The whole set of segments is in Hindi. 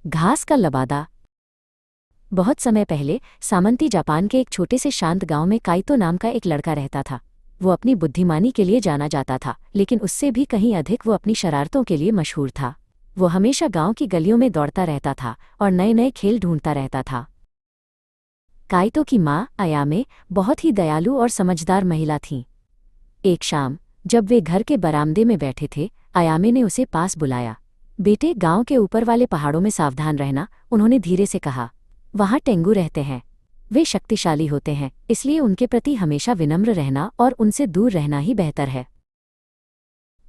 घास का लबादा। बहुत समय पहले सामंती जापान के एक छोटे से शांत गांव में काइतो नाम का एक लड़का रहता था। वो अपनी बुद्धिमानी के लिए जाना जाता था, लेकिन उससे भी कहीं अधिक वो अपनी शरारतों के लिए मशहूर था। वो हमेशा गांव की गलियों में दौड़ता रहता था और नए नए खेल ढूंढता रहता था। काइतो की माँ अयामे बहुत ही दयालु और समझदार महिला थीं। एक शाम जब वे घर के बरामदे में बैठे थे, अयामे ने उसे पास बुलाया। बेटे, गांव के ऊपर वाले पहाड़ों में सावधान रहना, उन्होंने धीरे से कहा। वहां टेंगू रहते हैं। वे शक्तिशाली होते हैं, इसलिए उनके प्रति हमेशा विनम्र रहना और उनसे दूर रहना ही बेहतर है।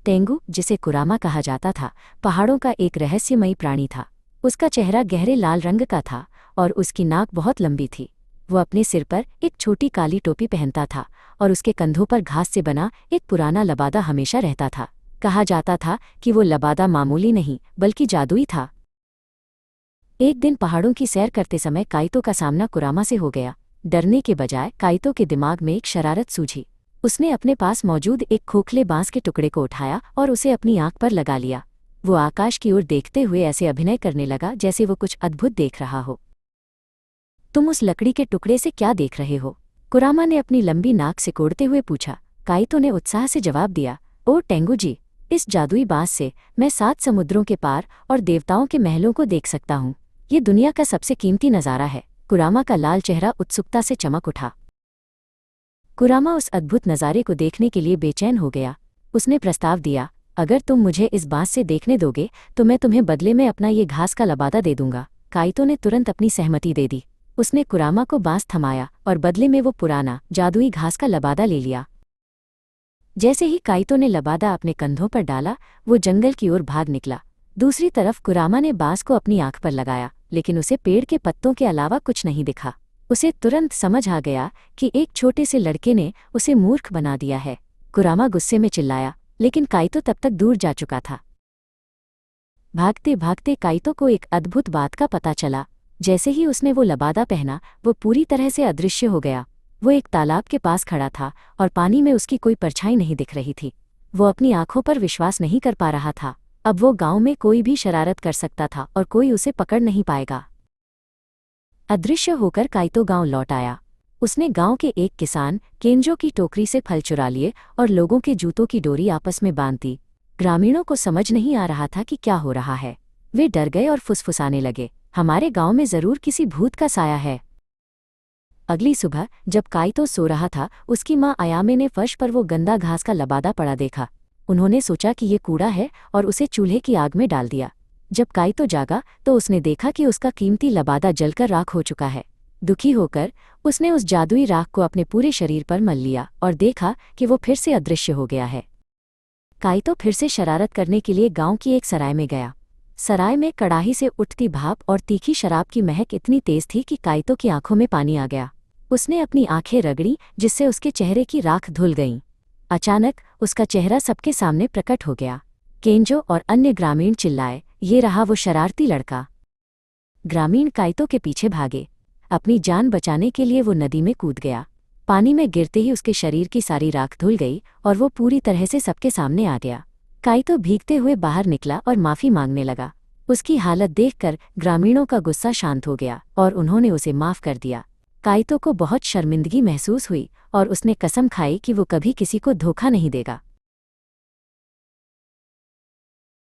टेंगू, जिसे कुरामा कहा जाता था, पहाड़ों का एक रहस्यमयी प्राणी था। उसका चेहरा गहरे लाल रंग का था और उसकी नाक बहुत लंबी थी। वो अपने सिर पर एक छोटी काली टोपी पहनता था और उसके कंधों पर घास से बना एक पुराना लबादा हमेशा रहता था। कहा जाता था कि वो लबादा मामूली नहीं बल्कि जादुई था। एक दिन पहाड़ों की सैर करते समय काइतो का सामना कुरामा से हो गया। डरने के बजाय काइतो के दिमाग में एक शरारत सूझी। उसने अपने पास मौजूद एक खोखले बांस के टुकड़े को उठाया और उसे अपनी आंख पर लगा लिया। वो आकाश की ओर देखते हुए ऐसे अभिनय करने लगा जैसे वो कुछ अद्भुत देख रहा हो। तुम उस लकड़ी के टुकड़े से क्या देख रहे हो? कुरामा ने अपनी लंबी नाक सिकोड़ते हुए पूछा। काइतो ने उत्साह से जवाब दिया, ओ टेंगू जी, इस जादुई बांस से मैं 7 समुद्रों के पार और देवताओं के महलों को देख सकता हूँ। ये दुनिया का सबसे कीमती नज़ारा है। कुरामा का लाल चेहरा उत्सुकता से चमक उठा। कुरामा उस अद्भुत नज़ारे को देखने के लिए बेचैन हो गया। उसने प्रस्ताव दिया, अगर तुम मुझे इस बांस से देखने दोगे तो मैं तुम्हें बदले में अपना ये घास का लबादा दे दूंगा। काइतो ने तुरंत अपनी सहमति दे दी। उसने कुरामा को बांस थमाया और बदले में वो पुराना जादुई घास का लबादा ले लिया। जैसे ही काइतो ने लबादा अपने कंधों पर डाला, वो जंगल की ओर भाग निकला। दूसरी तरफ कुरामा ने बांस को अपनी आंख पर लगाया, लेकिन उसे पेड़ के पत्तों के अलावा कुछ नहीं दिखा। उसे तुरंत समझ आ गया कि एक छोटे से लड़के ने उसे मूर्ख बना दिया है। कुरामा गुस्से में चिल्लाया, लेकिन काइतो तब तक दूर जा चुका था। भागते भागते काइतो को एक अद्भुत बात का पता चला। जैसे ही उसने वो लबादा पहना, वो पूरी तरह से अदृश्य हो गया। वो एक तालाब के पास खड़ा था और पानी में उसकी कोई परछाई नहीं दिख रही थी। वो अपनी आंखों पर विश्वास नहीं कर पा रहा था। अब वो गांव में कोई भी शरारत कर सकता था और कोई उसे पकड़ नहीं पाएगा। अदृश्य होकर काइतो गांव लौट आया। उसने गांव के एक किसान केंजो की टोकरी से फल चुरा लिए और लोगों के जूतों की डोरी आपस में बांध दी। ग्रामीणों को समझ नहीं आ रहा था कि क्या हो रहा है। वे डर गए और फुसफुसाने लगे, हमारे गांव में जरूर किसी भूत का साया है। अगली सुबह जब काइतो सो रहा था, उसकी माँ अयामे ने फर्श पर वो गंदा घास का लबादा पड़ा देखा। उन्होंने सोचा कि ये कूड़ा है और उसे चूल्हे की आग में डाल दिया। जब काइतो जागा तो उसने देखा कि उसका कीमती लबादा जलकर राख हो चुका है। दुखी होकर उसने उस जादुई राख को अपने पूरे शरीर पर मल लिया और देखा कि वो फिर से अदृश्य हो गया है। काइतो फिर से शरारत करने के लिए गांव की एक सराय में गया। सराय में कड़ाही से उठती भाप और तीखी शराब की महक इतनी तेज थी कि काइतो की आंखों में पानी आ गया। उसने अपनी आंखें रगड़ी, जिससे उसके चेहरे की राख धुल गईं। अचानक उसका चेहरा सबके सामने प्रकट हो गया। केंजो और अन्य ग्रामीण चिल्लाए, ये रहा वो शरारती लड़का। ग्रामीण काइतो के पीछे भागे। अपनी जान बचाने के लिए वो नदी में कूद गया। पानी में गिरते ही उसके शरीर की सारी राख धुल गई और वो पूरी तरह से सबके सामने आ गया। काइतो भीगते हुए बाहर निकला और माफी मांगने लगा। उसकी हालत देखकर ग्रामीणों का गुस्सा शांत हो गया और उन्होंने उसे माफ कर दिया। काइतो को बहुत शर्मिंदगी महसूस हुई और उसने कसम खाई कि वो कभी किसी को धोखा नहीं देगा।